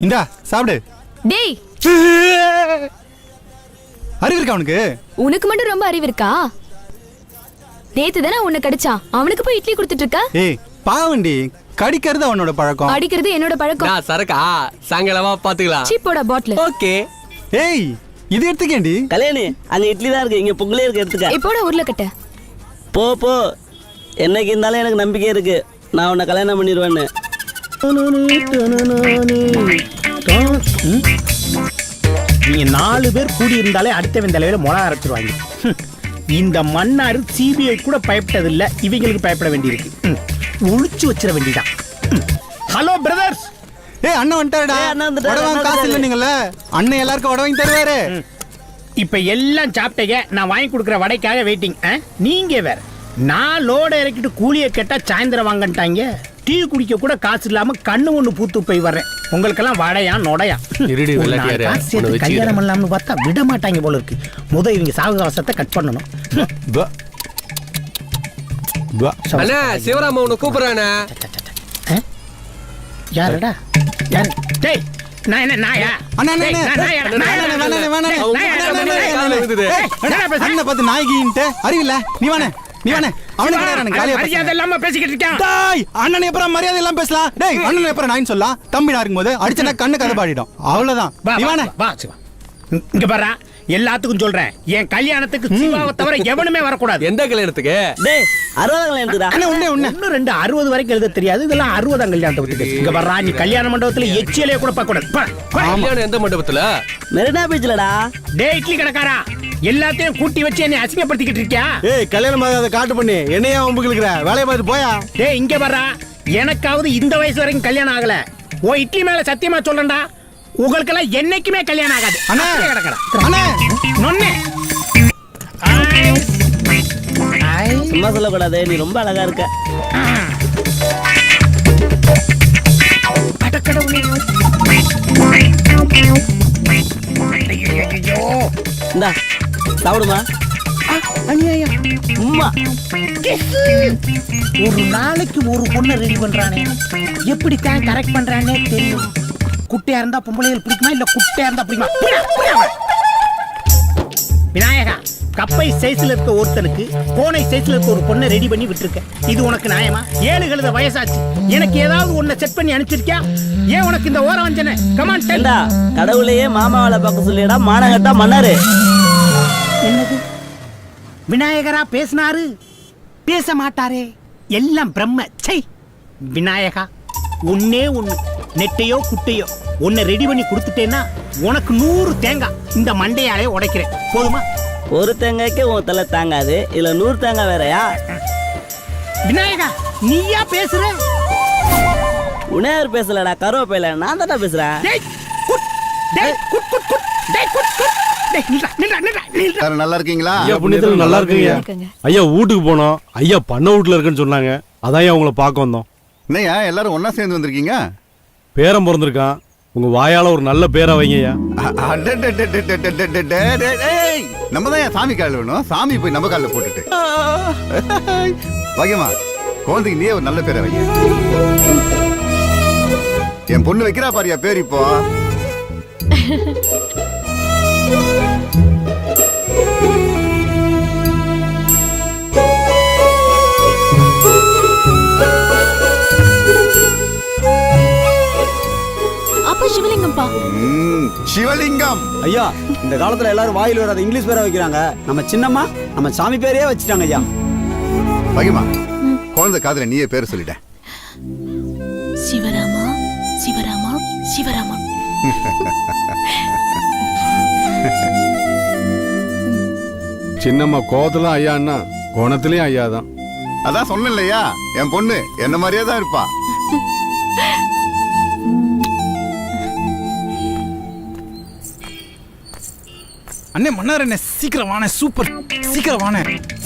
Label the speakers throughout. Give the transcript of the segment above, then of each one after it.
Speaker 1: இந்தா சாப்பிடு.
Speaker 2: டேய்,
Speaker 1: அறிவு இருக்கா உனக்கு?
Speaker 2: உனக்கு மட்டும் ரொம்ப அறிவு இருக்கா? நேத்து தானே உன்னை கடிச்சான், அவனுக்கு போய் இட்லி கொடுத்துட்டு இருக்க.
Speaker 1: ஏய் பாவண்டி, கடிக்கிறது அவனோட பழக்கம்.
Speaker 2: அடிக்கிறது என்னோட பழக்கம்.
Speaker 3: நான் சரக்கா சாயங்காலமா பாத்துக்கலாம்.
Speaker 2: சீப்போட பாட்டில்.
Speaker 3: ஓகே.
Speaker 1: ஏய் இது எடுத்துக்கேண்டி.
Speaker 4: கல்யாணி அங்க இட்லி தான் இருக்கு, இங்க பொங்கலே இருக்கு, எடுத்துக்க.
Speaker 2: இப்போட உருளைக்கட்ட.
Speaker 4: போ போ, என்னைக்கு இருந்தாலும் எனக்கு நம்பிக்கை இருக்கு, நான் உன்னை கல்யாணம் பண்ணிடுவேன்னு.
Speaker 5: நீங்க 4 பேர் கூடி இருந்தாலே அடுத்த தலையில மொளா அரைச்சிருவாங்க. இந்த மன்னாரு சிபிஐ கூட பயப்பட்டதில்லை, இவங்களுக்கு பயப்பட வேண்டியிருக்கு. ஒழிச்சு வச்சிட வேண்டியதான். Hello brothers.
Speaker 1: ஏய் அண்ணன் வந்துட்டாருடா.
Speaker 4: ஏய், அண்ணன் வந்துட்டாரு,
Speaker 1: வடை வாங்க காசு இல்ல நீங்கல்ல, அண்ணன் எல்லாருக்கும் வடை வாங்கி தருவாரு.
Speaker 5: இப்ப எல்லாம் சாப்பிட்டீங்க, நான் வாங்கி கொடுக்குற வடைக்காக வெயிட்டிங். நீங்க வேற, நான் லோட இறக்கிட்டு கூலியை கேட்டா சாயந்தரம் வாங்கட்டாங்க. டீ குடிக்க கூட காசு இல்லாம கண்ணு ஒண்ணு பூத்து போய் வர்றேன். உங்களுக்கெல்லாம் வடையா நொடையா?
Speaker 3: இருடி விளையாடியாரு, உன்னை
Speaker 5: கல்யாணம்
Speaker 3: வச்சிக்கிறேன்.
Speaker 5: பண்ணலாம்னு பார்த்தா விட மாட்டாங்க போல இருக்கு. இவங்க சாவகாசத்தை கட் பண்ணணும்.
Speaker 3: அண்ணா சிவராம உன்னை கூப்பிடுறானே.
Speaker 5: யாருடா? யாரு? டேய், நான் என்ன நாயா?
Speaker 1: அண்ணா, அண்ணா,
Speaker 5: டேய்,
Speaker 1: அண்ணா.
Speaker 5: நான் நாயாடா?
Speaker 1: அண்ணா, அண்ணா,
Speaker 5: நாயாடா?
Speaker 1: வேணாண்ணே, வேணாண்ணே.
Speaker 5: டேய்,
Speaker 1: அண்ணா,
Speaker 5: நாயாடா?
Speaker 1: அண்ணா, அண்ணா,
Speaker 5: நாயாடா?
Speaker 1: அண்ணா,
Speaker 3: விழுகுது.
Speaker 5: ஏய், என்னடா பேசுற?
Speaker 1: அண்ணனை பார்த்து நாய்கின்ட்டு அறிவில்ல. நீ வானே, நீ வானே. அவனுக்கு கிடையாது, காலியா
Speaker 5: மரியாதை
Speaker 1: பேசுறேன்.
Speaker 5: இல்லாம பேசிக்கிட்டு இருக்கான்.
Speaker 1: டேய் அண்ணனை எப்பறம் மரியாதை எல்லாம் பேசலாம்? டேய் அண்ணனை எப்பறம் நாயின்னு சொல்லலாம்? தம்பி நான் இருக்கும்போது அடிச்சனா கண்ணு கதை பாடிடும். அவ்வளவுதான்.
Speaker 5: வா,
Speaker 1: நீ
Speaker 5: வா,
Speaker 1: வானே.
Speaker 5: வா, சிவா. இங்க பாரு, எல்லாத்துக்கும் சொல்றேன், என் கல்யாணத்துக்கு சிவாவை தவிர எவனுமே வரக்கூடாது.
Speaker 3: எந்த கல்யாணத்துக்கு?
Speaker 4: டேய் 60 கல்யாணத்துக்குடா.
Speaker 1: அண்ணே ஒண்ணே ஒண்ணே.
Speaker 5: 1 2 60 வரைக்கும் எழுத தெரியாது, இதெல்லாம் 60ஆம் கல்யாணத்தை பத்தி பேசு. இங்க பாரு, நீ கல்யாண மண்டபத்துல எச்சியலே கூட பார்க்க கூடாது.
Speaker 3: கல்யாணம் எந்த மண்டபத்துல?
Speaker 4: மெரினா பீச்லடா.
Speaker 5: டேய் இட்லி கடைக்காரா, எல்லாத்தையும் கூட்டி வச்சு என்னை அசிங்கப்படுத்திக்கிட்டு இருக்கியா?
Speaker 6: ஏய் கல்யாணம் ஆகாத காட்டு பண்ணி என்னையா வம்புக்கு இருக்கிற வேலையை பார்த்து போயா.
Speaker 5: டேய் இங்க பாரு, எனக்காவது இந்த வயசு வரைக்கும் கல்யாணம் ஆகல. ஓ இட்லி மேல சத்தியமா சொல்றேன்டா, உங்களுக்கெல்லாம் என்னைக்குமே கல்யாணம் ஆகாது.
Speaker 1: அண்ணே,
Speaker 5: அப்படியே கிடக்கடா.
Speaker 1: அண்ணே.
Speaker 5: நொண்ணே.
Speaker 4: சும்மா சொல்லக்கூடாது, நீ ரொம்ப அழகா இருக்க. இந்தா சாப்பிடுமா. உம்மா.
Speaker 5: ஒரு நாளைக்கு ஒரு பொண்ணை ரெடி பண்றானே, எப்படித்தான் கரெக்ட் பண்றானே தெரியும். குட்டையா இருந்தா பொம்பளைகள் பிடிக்குமா, இல்ல குட்டையா இருந்தா பிடிக்குமா? புரியா, புரியா. விநாயகா, கப்பை சைஸ்ல இருக்க ஒருத்தனுக்கு கோனை சைஸ்ல இருக்க ஒரு பொண்ணை ரெடி பண்ணி விட்டுருக்க. இது உனக்கு நியாயமா? 7 கழுத வயசாச்சு, எனக்கு ஏதாவது ஒன்ன செட் பண்ணி அனுப்பிச்சிருக்கியா? ஏன் உனக்கு இந்த ஓர வஞ்சனை? Come on del.
Speaker 4: ஏண்டா கடவுளையே மாமா வேலை பார்க்க சொல்லிடா, மானகட்டா மன்னாரு.
Speaker 5: என்னது? விநாயகரா பேசினாரு? பேச மாட்டாரே, எல்லாம் பிரம்ம. சை விநாயகா, ஒன்னே ஒண்ணு, நெட்டையோ குட்டையோ உன்னை ரெடி பண்ணி கொடுத்துட்டேன்னா உனக்கு 100 தேங்காய் இந்த மண்டையாலே உடைக்கிறேன். போதுமா?
Speaker 4: ஒரு தேங்காய்க்கு உன் தலை தாங்காது, இதுல 100 தேங்காய் வேறயா?
Speaker 5: விநாயகா நீயா பேசுற?
Speaker 4: உனையார் பேசலடா, கருவேப்பில நான் தான்டா பேசுறேன்.
Speaker 5: டேய், குட். டேய், குட், குட், குட். டேய், குட், குட். டேய், நில்றா, நில்றா, நில்றா, நில்றா.
Speaker 6: சார் நல்லா இருக்கீங்களா?
Speaker 7: ஐயா புண்ணியத்துல நல்லா இருக்குங்க.
Speaker 2: இருக்குங்க.
Speaker 7: ஐயா வீட்டுக்கு போனோம், ஐயா பண்ண வீட்டுல இருக்குன்னு சொன்னாங்க, அதான் ஐயா உங்களை பார்க்க வந்தோம்.
Speaker 6: என்னய்யா எல்லாரும் ஒண்ணா சேர்ந்து வந்திருக்கீங்க?
Speaker 7: பேரன் பிறந்திருக்கான், உங்க வாயால ஒரு நல்ல பேரை வைங்க ஐயா.
Speaker 6: ஏய், நம்ம தான் சாமி காலில் வேணும், சாமி போய் நம்ம காலில் போட்டுட்டு பாக்கியமா குழந்தைக்கு நீயே ஒரு நல்ல பேரை வைங்க. என் பொண்ணு வைக்கிறா பாரியா பேர் இப்போ.
Speaker 2: அப்பா சிவலிங்கம்பா.
Speaker 6: சிவலிங்கம்.
Speaker 8: ஐயா இந்த காலத்துல எல்லாரும் வாயில் வராத இங்கிலீஷ் பேரை வைக்கிறாங்க. நம்ம சின்னம்மா நம்ம சாமி பேரையே வச்சுட்டாங்க ஐயா.
Speaker 6: பாக்கியமா குழந்தை காதுல நீயே பேர் சொல்லிட்ட.
Speaker 2: சிவராமா, சிவராமா, சிவராமா.
Speaker 7: சின்னம்மா கோவத்திலும் ஐயான்னா குணத்திலயும் ஐயா தான்.
Speaker 6: அதான் சொன்னேன் இல்லையா, என் பொண்ணு என்ன மாதிரியே தான் இருப்பா.
Speaker 1: அண்ணே மன்னார் அண்ணே, சீக்கிரம் வானே. சூப்பர், சீக்கிரம் வானே.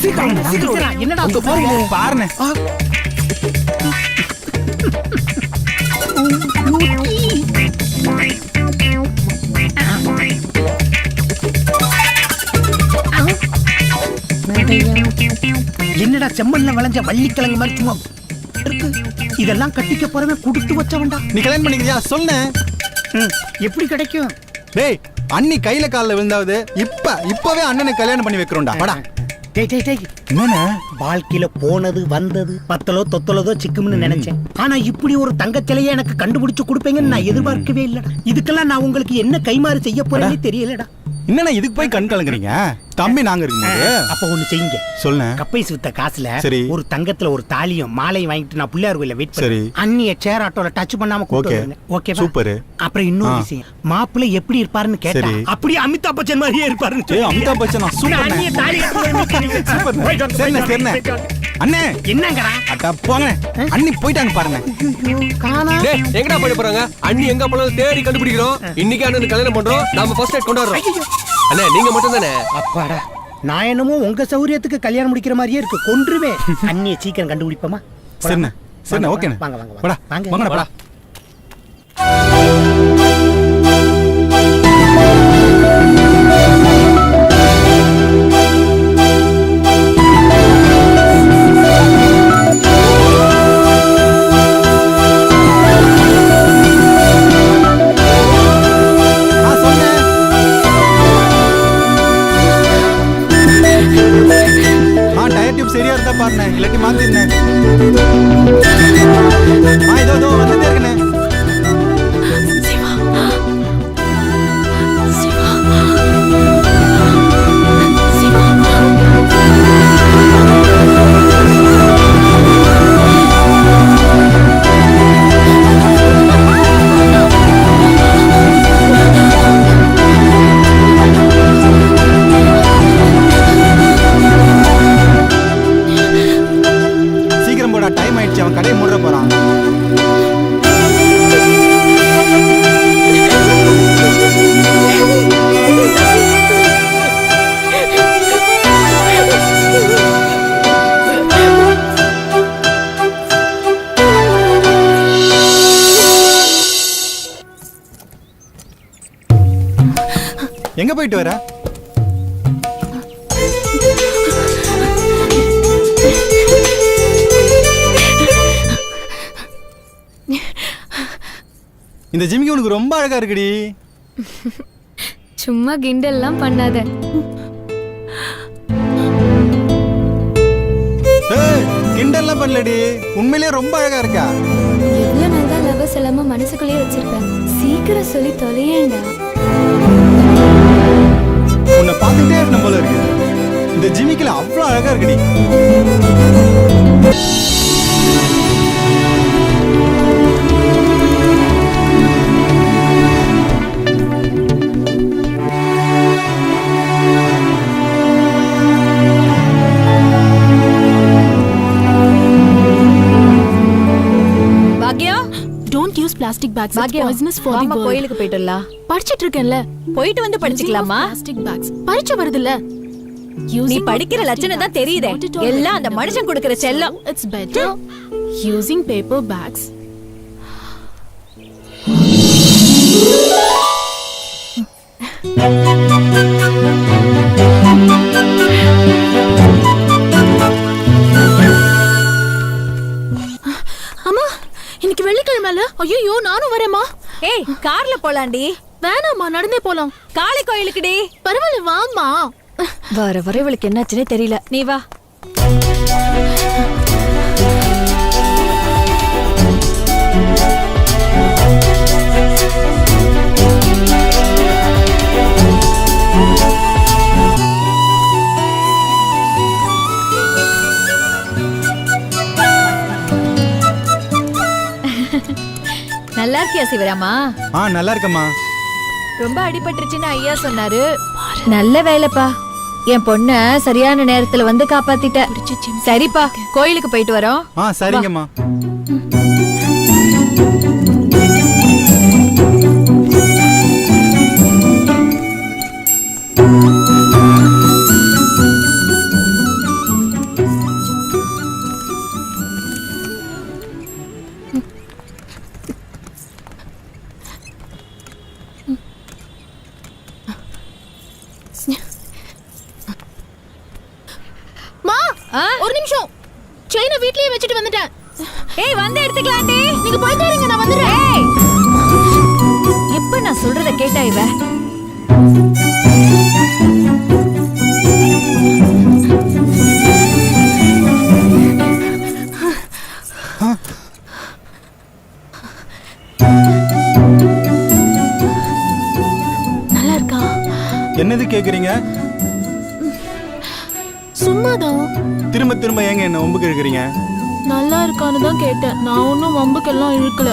Speaker 1: சீக்கிரம் வாண்ணே, சீக்கிரம்
Speaker 5: சீக்கிரம்,
Speaker 1: வாண்ணே.
Speaker 5: என்னடா
Speaker 1: அங்க
Speaker 5: பாருங்க.
Speaker 1: பாருண்ணே.
Speaker 5: என்னடா செம்மண்ல விளைஞ்ச வள்ளிக்கிழங்கு மாதிரி சும்மா இருக்கு. இதெல்லாம் கட்டிக்க போறவன் கொடுத்து வச்சவன்டா.
Speaker 1: நீ கல்யாணம் பண்ணிக்கிறியா? சொல்லுண்ணே.
Speaker 5: எப்படி கிடைக்கும்?
Speaker 1: டேய் அண்ணி கையில கால்ல விழுந்தாவது இப்பவே அண்ணனுக்கு கல்யாணம் பண்ணி வைக்கிறோம்டா வாடா.
Speaker 5: டேய் டேய் டேய்
Speaker 1: என்னண்ணே
Speaker 5: வாழ்க்கையில போனது வந்தது பத்தலோ தொத்தலதோ சிக்கும்னு நினைச்சேன். ஆனா இப்படி ஒரு தங்கச்சிலையே எனக்கு கண்டுபிடிச்சு கொடுப்பீங்கன்னு நான் எதிர்பார்க்கவே இல்லடா. இதுக்கெல்லாம் நான் உங்களுக்கு என்ன கைமாறு செய்ய போறேன்னு தெரியலடா.
Speaker 1: என்னண்ணா இதுக்கு போய் கண் கலங்குறீங்க? தம்பி நாங்க இருக்கும்போது
Speaker 5: அப்ப ஒண்ணு செய்யுங்க.
Speaker 1: சொல்லுண்ணே.
Speaker 5: கப்பை சுத்த காசுல
Speaker 1: சரி.
Speaker 5: ஒரு தங்கத்துல ஒரு தாலியும் மாலையும் வாங்கிட்டு நான் பிள்ளையார் கோயில வெயிட்
Speaker 1: சரி.
Speaker 5: பண்ணி அண்ணிய சேர் ஆட்டோல டச் பண்ணாம கூட்டி
Speaker 1: ஓகே.
Speaker 5: வருங்க. ஓகேவா?
Speaker 1: சூப்பர்.
Speaker 5: அப்புறம் இன்னொரு விஷயம், மாப்பிள்ளை எப்படி இருப்பாருன்னு கேட்டா
Speaker 1: சரி.
Speaker 5: அப்படியே அமிதாப் பச்சன் மாதிரியே இருப்பாருன்னு
Speaker 1: ஏய் அமிதாப் பச்சனா சூப்பர்
Speaker 5: அண்ணிய தாலி
Speaker 1: சூப்பர் சரிண்ணே சரிண்ணே. அண்ணே
Speaker 5: என்னங்கடா
Speaker 1: அட போங்க அண்ணி போயிட்டாங்க பாருங்க.
Speaker 5: காணா
Speaker 3: டேய் எங்கடா போய் போறாங்க? அண்ணி எங்க போனாலும் தேடி கண்டுபிடிக்கிறோம். இன்னைக்கு அண்ணனுக்கு கல்யாணம் பண்றோம். நாம ஃபர்ஸ்ட் நைட் கொண்டாடுறோம். அண்ணே நீங்க மட்டும் தானே?
Speaker 5: அப்பாடா நான் என்னமோ உங்க சௌரியத்துக்கு கல்யாணம் முடிக்கிற மாதிரியே இருக்கு. கொன்றுவே அண்ணிய சீக்கிரம் கண்டுபிடிப்போமா?
Speaker 1: சரிண்ணே சரிண்ணே ஓகேண்ணே.
Speaker 5: வாங்க வாங்க
Speaker 1: வாடா
Speaker 5: வாங்க
Speaker 1: வாங்கடா
Speaker 5: வாங்க.
Speaker 1: வாடா. சரியா இருந்தா பாருண்ணே இல்லாட்டி மாத்திருந்தேன். இதோ வந்துட்டே இருக்கண்ணே. சீக்கிரம் போடா டைம் ஆயிடுச்சு. அவன் கடையை மூட போறான். எங்க போயிட்டு வர? இந்த ஜிமிக்கி உனக்கு ரொம்ப அழகா இருக்குடி.
Speaker 2: சும்மா கிண்டல்லாம் பண்ணாத.
Speaker 1: ஏய் கிண்டல்லாம் பண்ணலடி, உண்மையிலேயே ரொம்ப அழகா இருக்கா.
Speaker 2: எவ்வளவு நாள் தான் லவ்வர்ஸ் எல்லாம மனசுக்குள்ளேயே வச்சிருப்பேன். சீக்கிரம் சொல்லி தொலையேண்டா.
Speaker 1: உன்னை பார்த்துட்டே இருக்கணும் போல இருக்கு. இந்த ஜிமிக்கில அவ்வளவு அழகா இருக்குடி.
Speaker 9: Bhagya,
Speaker 2: Don't use plastic bags. It's
Speaker 9: Bhagya,
Speaker 2: poisonous for the
Speaker 9: வாமா
Speaker 2: world.
Speaker 9: கோயிலுக்கு போயிடலாம்.
Speaker 2: படிச்சிட்டு இருக்கேன்ல.
Speaker 9: போயிட்டு வந்து படிச்சுக்கலாமா?
Speaker 2: Plastic bags. பரீட்சை வருதுல்ல.
Speaker 9: நீ படிக்கிற லட்சணம் தான் தெரியுதே. எல்லாம் அந்த மனுஷன் கொடுக்கிற செல்லம்.
Speaker 2: It's better using paper bags. அம்மா இன்னைக்கு வெள்ளிக்கிழமைல. ஐயோ நானும் வரேம்மா.
Speaker 9: ஏய் கார்ல போலாண்டி.
Speaker 2: வேணாம்மா நடந்தே போலாம்.
Speaker 9: காளி கோயிலுக்குடி.
Speaker 2: பரவாயில்ல வாம்மா.
Speaker 9: வர வர இவளுக்கு என்னாச்சுன்னே தெரியல. நீ வா. நல்லா இருக்கியா சிவராமா?
Speaker 1: நல்லா இருக்கம்மா.
Speaker 9: ரொம்ப அடிபட்டுருச்சுன்னு ஐயா சொன்னாரு. நல்ல வேலைப்பா. என் பொண்ண சரியான நேரத்துல வந்து காப்பாத்திட்ட. சரிப்பா கோயிலுக்கு போயிட்டு வரோம்.
Speaker 1: சரிங்கம்மா.
Speaker 2: ஒரு நிமிஷம். செயினை வீட்லயே வச்சுட்டு வந்துட்டேன்.
Speaker 9: ஏய் வந்து எடுத்துக்கலாம்டி.
Speaker 2: நீங்க போயிட்டு இருங்க, நான் வந்துடுறேன்.
Speaker 9: ஏய் கேட்டா இவ?
Speaker 2: நல்லா இருக்கா?
Speaker 1: என்னது கேக்குறீங்க?
Speaker 2: சும்மாதான்.
Speaker 1: திரும்ப திரும்ப ஏங்க என்ன ஒம்புக்கு இருக்கிறீங்க?
Speaker 2: நல்லா இருக்கான்னு தான் கேட்டேன். நான் ஒன்னும் வம்புக்கெல்லாம் இழுக்கல.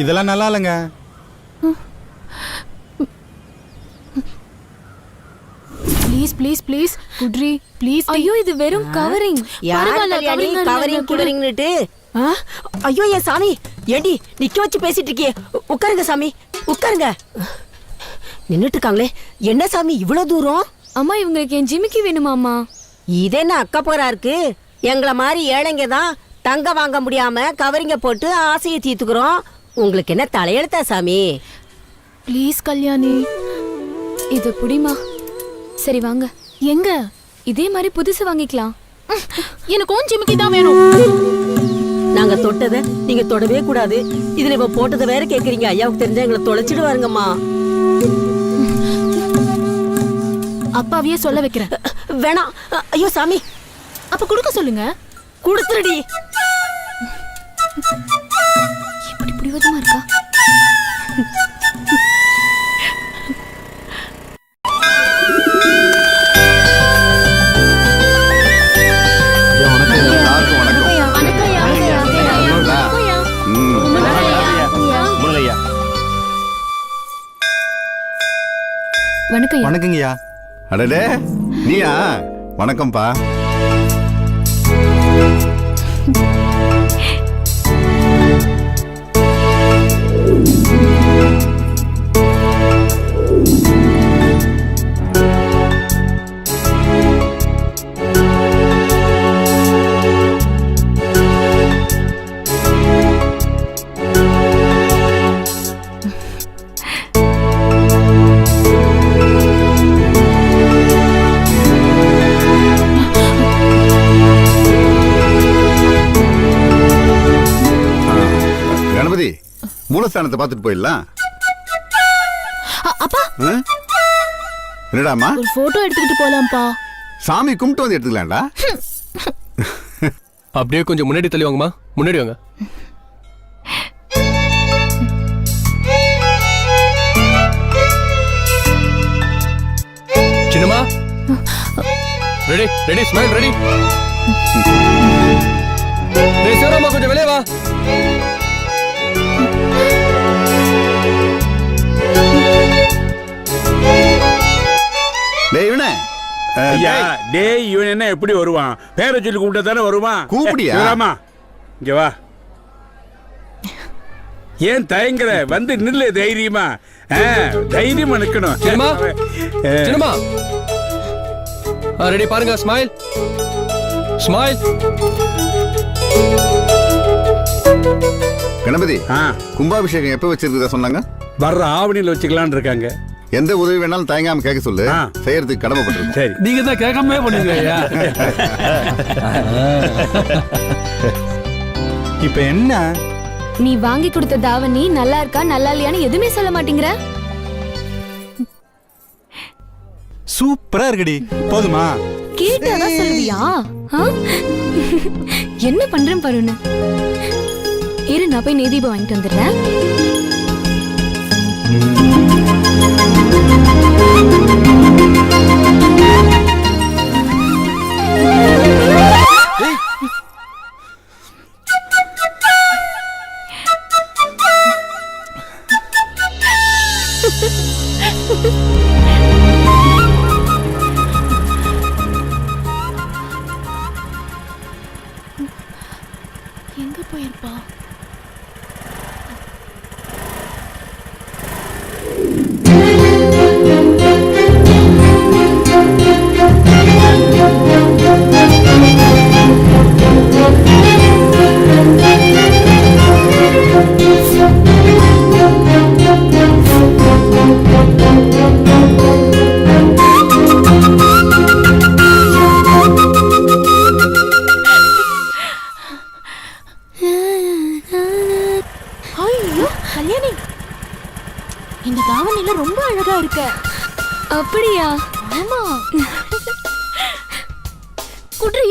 Speaker 1: இதெல்லாம் நல்லா இல்லைங்க.
Speaker 2: ப்ளீஸ் ப்ளீஸ் ப்ளீஸ் குட்ரி ப்ளீஸ். ஐயோ இது வெறும் கவரிங்.
Speaker 10: கவரிங் குவரிங்னுட்டு ஐயோ என் சாமி ஏண்டி நிக்க வச்சு பேசிட்டு இருக்கியே உட்காருங்க சாமி உட்காருங்க. நின்னுட்டு இருக்காங்களே என்ன சாமி இவ்வளவு தூரம்?
Speaker 2: அம்மா இவங்களுக்கு என் ஜிமிக்கி வேணுமாம்மா.
Speaker 10: இது என்ன அக்கா போரா இருக்கு? எங்களை மாதிரி ஏழைங்க தான் தங்க வாங்க முடியாம கவரிங்க போட்டு ஆசையை தீர்த்துக்கிறோம். உங்களுக்கு என்ன தலையெழுத்தா சாமி?
Speaker 2: ப்ளீஸ் கல்யாணி இது புடிமா. சரி வாங்க. எங்க? இதே மாதிரி புதுசு வாங்கிக்கலாம். எனக்கு ஓன் ஜிமிக்கி தான் வேணும்.
Speaker 10: நாங்க தொட்டதை நீங்க தொடவே கூடாது. இதுல இப்ப போட்டதை வேற கேக்குறீங்க. ஐயாவுக்கு தெரிஞ்சா எங்களை தொலைச்சிடுவாருங்கம்மா.
Speaker 2: அப்பாவையே சொல்ல வைக்கிறேன்.
Speaker 10: வேணாம். ஐயோ சாமி
Speaker 2: அப்ப கொடுக்க சொல்லுங்க.
Speaker 10: கொடுத்துருடி.
Speaker 2: இப்படி புடிவாதமா இருக்கா?
Speaker 6: எல்லாருக்கும் வணக்கம்.
Speaker 1: வணக்கம். வணக்கங்கய்யா.
Speaker 6: அடடே நீயா? வணக்கம்ப்பா. மூலஸ்தானத்தை பார்த்துட்டு போயிடலாம்.
Speaker 2: அப்பா
Speaker 6: என்னடாமா?
Speaker 2: ஒரு போட்டோ எடுத்துக்கிட்டு போலாம்ப்பா.
Speaker 6: சாமி கும்பிட்டு வந்து எடுத்துக்கலாம்டா.
Speaker 3: அப்படியே கொஞ்சம் முன்னாடி தள்ளி வாங்கம்மா. முன்னாடி வாங்க. சின்னம்மா ரெடி ரெடி ஸ்மைல் ரெடி. சிவராமா கொஞ்சம் வெளியே வா.
Speaker 11: ஐயா டேய் இவன் என்ன எப்படி வருவான்? பேரை சொல்லி கூப்பிட்டா தானே வருவான்.
Speaker 6: கூப்பிடியா?
Speaker 11: சிவராமா இங்க வா. ஏன் தயங்குற? வந்து நில்லு தைரியமா. தைரியமா நிக்கணும்.
Speaker 3: சின்னம்மா சின்னம்மா ரெடி பாருங்க. Smile smile.
Speaker 6: கணபதி கும்பாபிஷேகம் எப்ப வச்சிருக்கதா சொன்னாங்க?
Speaker 11: வர்ற ஆவணியில் வச்சுக்கலான்னு இருக்காங்க.
Speaker 6: எந்த உதவி வேணாலும் தயங்காம கேட்க சொல்லு. செய்யறதுக்கு கடமைப்பட்டிருக்கோம்.
Speaker 11: சரி
Speaker 7: நீங்க தான் கேட்காம பண்ணுங்க ஐயா.
Speaker 1: இப்ப என்ன?
Speaker 2: நீ வாங்கி கொடுத்த தாவணி நல்லா இருக்கா நல்லா இல்லையான்னு எதுவுமே சொல்ல மாட்டேங்கிற.
Speaker 1: சூப்பரா இருக்குடி. போதுமா?
Speaker 2: கேட்டாதான் சொல்லுவியா? என்ன பண்றேன் பாருன்னு. இரு நான் போய் நெய்தீபம் வாங்கிட்டு வந்துடுறேன். எங்க போயிருப்பா? ஐயோ கல்யாணி இந்த தாவணில ரொம்ப அழகா இருக்க. அப்படியா? ஆமா. குட்ரி